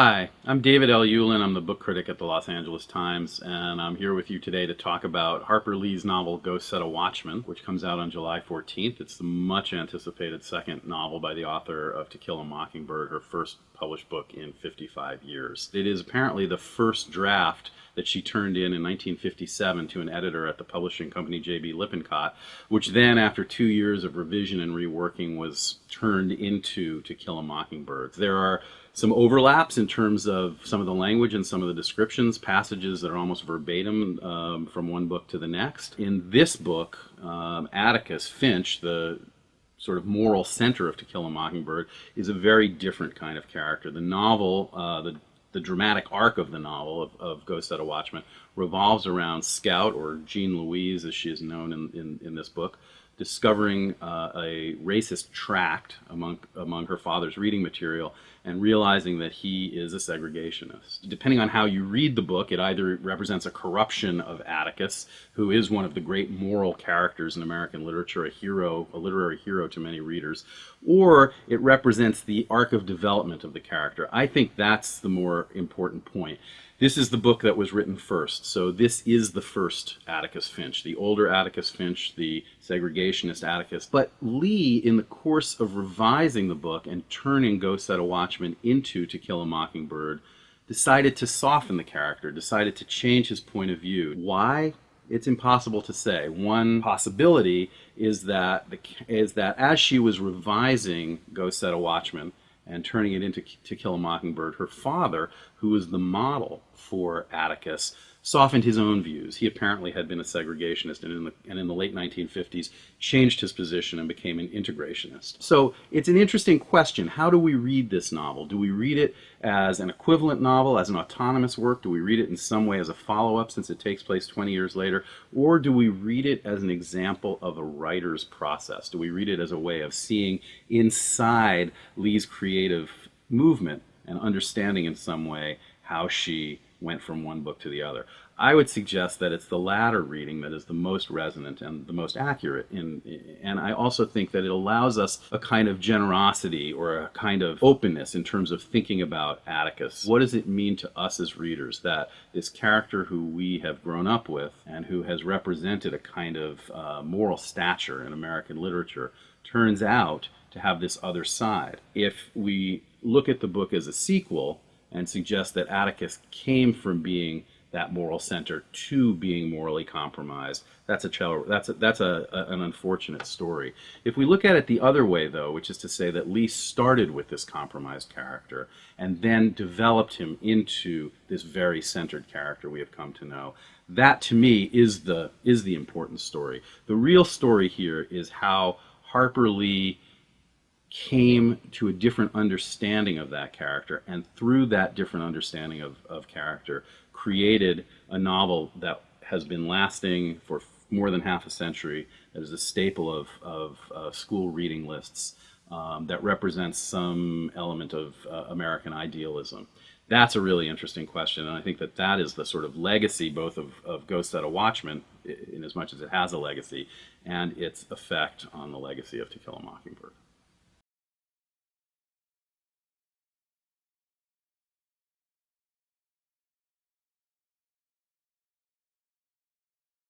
Hi, I'm David L. Ulin. I'm the book critic at the Los Angeles Times, and I'm here with you today to talk about Harper Lee's novel Go Set a Watchman, which comes out on July 14th. It's the much anticipated second novel by the author of To Kill a Mockingbird, her first published book in 55 years. It is apparently the first draft that she turned in 1957 to an editor at the publishing company J.B. Lippincott, which then, after 2 years of revision and reworking, was turned into To Kill a Mockingbird. There are some overlaps in terms of some of the language and some of the descriptions, passages that are almost verbatim from one book to the next. In this book, Atticus Finch, the sort of moral center of To Kill a Mockingbird, is a very different kind of character. The novel, the dramatic arc of the novel of Go Set a Watchman revolves around Scout, or Jean Louise as she is known in this book, discovering a racist tract among her father's reading material and realizing that he is a segregationist. Depending on how you read the book, it either represents a corruption of Atticus, who is one of the great moral characters in American literature, a literary hero to many readers, or it represents the arc of development of the character. I think that's the more important point. This is the book that was written first, so this is the first Atticus Finch, the older Atticus Finch, the segregationist Atticus. But Lee, in the course of revising the book and turning Go Set a Watchman into To Kill a Mockingbird, decided to soften the character, decided to change his point of view. Why? It's impossible to say. One possibility is that as she was revising Go Set a Watchman and turning it into To Kill a Mockingbird, her father, who was the model for Atticus, softened his own views. He apparently had been a segregationist and in the late 1950s changed his position and became an integrationist. So it's an interesting question. How do we read this novel? Do we read it as an equivalent novel, as an autonomous work? Do we read it in some way as a follow-up since it takes place 20 years later? Or do we read it as an example of a writer's process? Do we read it as a way of seeing inside Lee's creative movement and understanding in some way how she went from one book to the other? I would suggest that it's the latter reading that is the most resonant and the most accurate. And I also think that it allows us a kind of generosity or a kind of openness in terms of thinking about Atticus. What does it mean to us as readers that this character who we have grown up with and who has represented a kind of moral stature in American literature turns out to have this other side? If we look at the book as a sequel and suggest that Atticus came from being that moral center to being morally compromised, that's an unfortunate story. If we look at it the other way, though, which is to say that Lee started with this compromised character and then developed him into this very centered character we have come to know, that to me is the important story. The real story here is how Harper Lee came to a different understanding of that character, and through that different understanding of character, created a novel that has been lasting for more than half a century, that is a staple of school reading lists, that represents some element of American idealism. That's a really interesting question, and I think that is the sort of legacy both of Go Set a Watchman, in as much as it has a legacy, and its effect on the legacy of To Kill a Mockingbird.